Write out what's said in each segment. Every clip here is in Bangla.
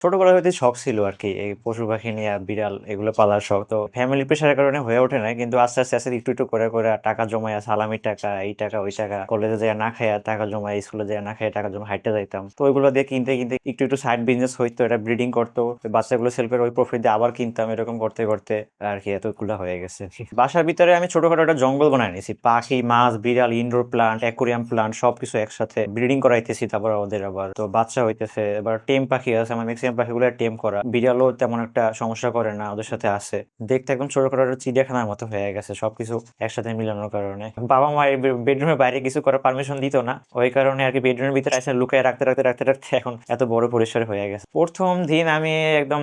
ছোটবেলা হইতে শখ ছিল আরকি। এই পশু পাখি নিয়া বিড়াল এগুলো পালার শখ। তো ফ্যামিলি প্রেশারের কারণে হয়ে ওঠে নাই। কিন্তু আস্তে, আস্তে একটু করে টাকা জমাইয়া সালামির টাকা, এই টাকা, ওই টাকা, কলেজে যাইয়া না খাইয়া টাকা জমাইয়া, স্কুলে যাইয়া না খাইয়া টাকা জমাইয়া হাঁইট্টা যাইতাম। তো ওইগুলো দিয়ে কিনতে একটু সাইড বিজনেস হইতো। এটা ব্রিডিং করতো। বাচ্চাগুলো সেল করে ওই প্রফিট দিয়ে আবার কিনতাম। এরকম করতে আরকি এতগুলা হয়ে গেছে। বাসার ভিতরে আমি ছোটখাটো একটা জঙ্গল বানায় নিছি। পাখি, মাছ, বিড়াল, ইনডোর প্লান্ট, অ্যাকুরিয়াম প্লান্ট সবকিছু একসাথে ব্রিডিং করাইতেছি। তারপর ওদের আবার তো বাচ্চা হইতেছে। এবার টেম পাখি আছে। আমার ম্যাক্সিমাম পাখিগুলো টেম করা। বিড়ালও তেমন একটা সমস্যা করে না। ওদের সাথে আছে। দেখতে একদম ছোটখাটো একটা চিড়িয়াখানার মতো হয়ে গেছে। সবকিছু একসাথে মিলানোর কারণে। বাবা-মা এই বেডরুমের বাইরে কিছু করার পারমিশন দিত না। ওই কারণে আরকি বেডরুমের ভিতরে এসে লুকায় রাখতে এখন এত বড় পরিসর হয়ে গেছে। ১ম দিন আমি একদম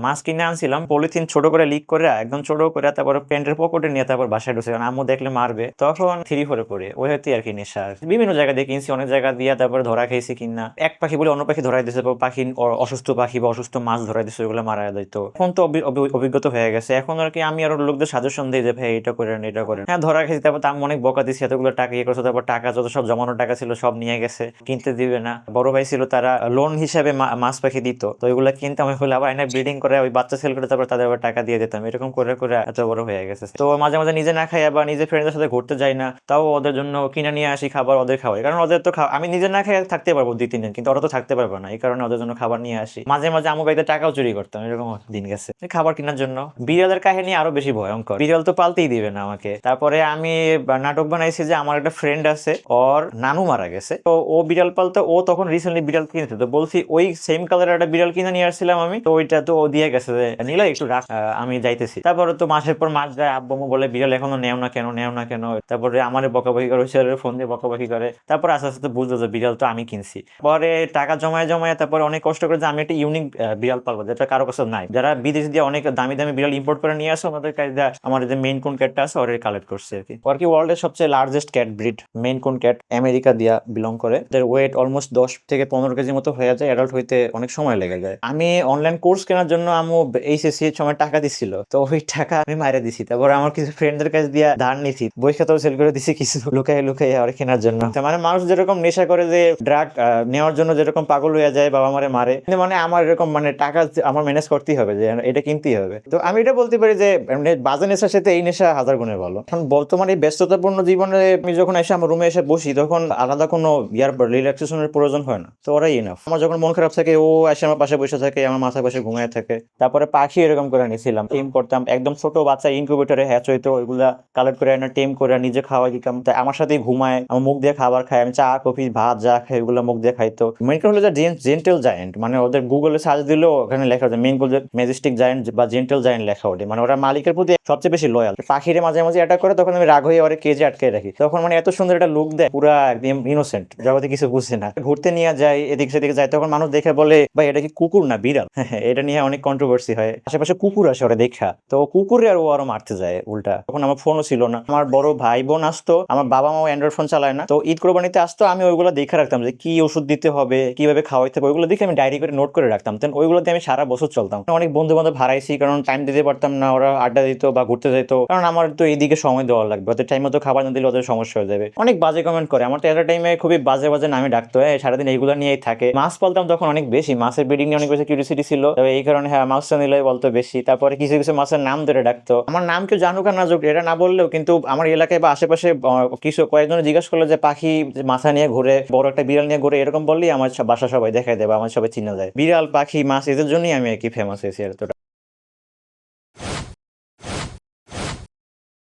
মাছ কিনে আনছিলাম। পলিথিন ছোট করে লিক করে একদম ছোট করে তারপর প্যান্টের পকেটে নিয়ে তারপর বাসায় ঢুকছে। কারণ আম্মু দেখলে মারবে। তখন 3-4 পড়ে। ওই হইতে আরকি নেশা। বিভিন্ন জায়গা দিয়ে কিনছি, অনেক জায়গা দিয়া তারপর ধরা খাইছি কিনা। এক পাখি বলে অন্য পাখি ধরাই দিছে। পাখি অসুস্থ পাখি বা অসুস্থ মাছ ধরাই দিছে, ওইগুলো মারা দিত। এখন তো অভিজ্ঞতা হয়ে গেছে। এখন আর কি আমি আরো লোকদের সাজেশন দিই যে ভাই এটা করেন, এটা করেন। হ্যাঁ, ধরা খাইছি। তারপর আমি অনেক বকা দিছি, এতগুলো টাকা ইয়ে করছে। তারপর টাকা যত সব জমানো টাকা ছিল সব নিয়ে গেছে, কিনতে দিবে না। বড় ভাই ছিল, তারা লোন হিসাবে মাছ পাখি দিত। তো ওইগুলো কিনতাম, হলে আবার এনে ব্রিডিং করে ওই বাচ্চা সেল করে তারপর তাদের আবার টাকা দিয়ে দিতাম। এরকম করে এত বড় হয়ে গেছে। তো মাঝে মাঝে নিজে না খাই, আবার নিজে ফ্রেন্ডদের সাথে ঘুরতে যাই না, তাও ওদের জন্য কিনে নিয়ে আসি খাবার, ওদের খাওয়াই। কারণ ওদের তো আমি নিজে না খেয়ে থাকতে পারবো 2-3 দিন, কিন্তু ওরা তো থাকতে পারবে না। এই কারণে ওদের জন্য খাবার নিয়ে আসি। মাঝে মাঝে আমু বাড়িতে টাকাও চুরি করতাম, এরকম দিন গেছে খাবার কেনার জন্য। বিড়ালের কাহিনী আরো বেশি ভয়ঙ্কর। বিড়াল তো পালতেই দিবে না আমাকে। তারপরে আমি নাটক বানাইছি যে আমার একটা ফ্রেন্ড আছে, ওর নানু মারা গেছে। তো ও বিড়াল পালতো। ও তখন রিসেন্টলি বিড়াল কিনেছে। তো বলছি ওই সেম কালারের একটা বিড়াল কিনে নিয়ে আসছিলাম আমি। তো ওইটা তো ও দিয়ে গেছে যে নিলে একটু রাখ, আমি যাইতেছি। তারপরে তো মাসের পর মাস যায়, আব্বু বলে বিড়াল এখনো নেও না কেন। তারপরে আমার বকাবকি করে, ফোন দিয়ে বকাবকি করে। তারপর আস্তে আস্তে বুঝলো যে বিড়াল তো আমি কিনছি। পরে টাকা জমায় তারপরে অনেক কষ্ট করে যে আমি একটা ইউনিক বিড়াল পালবো, যেটা কারো কাছে নাই। যারা বিদেশ দিয়ে অনেক দামি দামি বিড়াল ইম্পোর্ট করে নিয়ে আসে, আমাদের কাছে আমার যে মেইন কোন ক্যাটটা আছে ওর কালেক্ট করছে আর কি। ওর কি ওয়ার্ল্ডের সবচেয়ে লার্জেস্ট ক্যাট ব্রিড মেইন কোন ক্যাট, আমেরিকা দিয়া বিলং করে। এদের ওয়েট অলমোস্ট 10 থেকে 15 কেজি মতো হয়ে যায়। অ্যাডাল্ট হইতে অনেক সময় লেগে যায়। আমি অনলাইন কোর্স কেনার জন্য আমু এইচএসসি এর সময় টাকা দিছিল। তো ওই টাকা আমি মাইরা দিছি। তারপর আমার কিছু ফ্রেন্ডদের কাছে দিয়া ধার নিছি, বই খাতাও সেল করে দিছি কিছু লুকাই আর কেনার জন্য। মানে মানুষ যেরকম নেশা করে যে ড্রাগ নেওয়ার জন্য যেরকম পাগল হয়ে যায়, বাবা মারে মারে, মানে আমার এরকম মানে টাকা আমার ম্যানেজ করতেই হবে যে এটা কিনতেই হবে। তো আমি এটা বলতে পারি যে বাজে নেশার সাথে এই নেশা হাজার গুণে ভালো। এখন বর্তমানে এই ব্যস্ততাপূর্ণ জীবনে আমি যখন এসে আমার রুমে এসে বসি, তখন আলাদা কোনো রিল্যাক্সেশনের প্রয়োজন হয় না। তো ওরাই ইনাফ। আমার যখন মন খারাপ থাকে, ও এসে আমার পাশে বসে থাকে, আমার মাথায় পাশে ঘুমায় থাকে। তারপরে পাখি এরকম করে নিয়েছিলাম, টেম করতাম। একদম ছোট বাচ্চা ইনকিউবেটরে হ্যাচ হইতো, ওইগুলা কালেক্ট করে এনে টেম করে নিজে খাওয়া দিতাম। তাই আমার সাথেই ঘুমায়, আমার মুখ দিয়ে খাবার খায়। আমি চা কফি ভাত যা খাই ওগুলো মুখ দিয়ে খাইতো। মেন হলো যে জেন্টেল জায়েন্ট, মানে ওদের গুগলে সার্চ দিলেও ওখানে লেখা যায় মেন ম্যাজেস্টিক জায়েন্ট বা জেন্টেল জায়েন্ট লেখা ওঠে। মানে ওরা মালিকের প্রতি সবচেয়ে বেশি লয়াল। পাখিরে মাঝে মাঝে অ্যাটাক করে, তখন আমি রাগ হয়ে ওরে কেজে আটকে রাখি। তখন মানে এত সুন্দর একটা লুক দেয়, পুরা একদম ইনোসেন্ট, জগতে কিছু বুঝছে না। ঘুরতে নিয়ে যায়, এদিক সেদিকে যায়, তখন মানুষ দেখে বলে ভাই এটা কি কুকুর না বিড়াল। এটা নিয়ে অনেক কন্ট্রোভার্সি হয়। আশেপাশে কুকুর আসে ওরা দেখা, তো কুকুরে আর ও আরো মারতে যায় উল্টা। তখন আমার ফোনও ছিল না, আমার বড় ভাই বোন আসতো, আমার বাবা মাও অ্যান্ড্রয়েড ফোন চালায় না। তো ঈদ কোরবানিতে আসতো, আমি ওইগুলো দেখে রাখতাম যে কি ওষুধ দিতে হবে, কিভাবে খাওয়াইতে হবে, ওইগুলো দেখে আমি ডায়েরি করে নোট করে রাখতাম। দেন ওইগুলোতে আমি সারা বছর চলতাম। অনেক বন্ধু বান্ধব হারাইছি, কারণ টাইম দিতে পারতাম না। ওরা আড্ডা দিত বা ঘুরতে যেত, কারণ আমার তো এইদিকে সময় দেওয়া লাগবে। ওদের টাইম মতো খাবার না দিলে ওদের সমস্যা হয়ে যাবে। অনেক বাজে কমেন্ট করে, আমার তো একটা টাইমে খুবই বাজে বাজে নামে ডাকতো। সারাদিন এইগুলো নিয়েই থাকে। মাছ পালতাম তখন অনেক বেশি, মাছের ব্রিডিং নিয়ে অনেক বেশি কিউরিওসিটি ছিল। তবে এই কারণে হ্যাঁ মাছটা নিলে বলতো বেশি। তারপরে কিছু কিছু মাছের নাম ধরে ডাকতো। আমার নাম কেউ জানুক আর না জানুক এটা না বললেও, কিন্তু আমার এলাকায় বা আশেপাশে কিছু কয়েকজন জিজ্ঞাসা করলো যে পাখি মাথা নিয়ে ঘুরে, বড় একটা বিড়াল নিয়ে ঘুরে, এরকম বললেই আমার বাসা সবাই দেখাই দেবে, আমার সবাই চিনে যায়। বিড়াল পাখি মাছ এদের জন্যই আমি আর কি ফেমাস হয়েছি এতটা।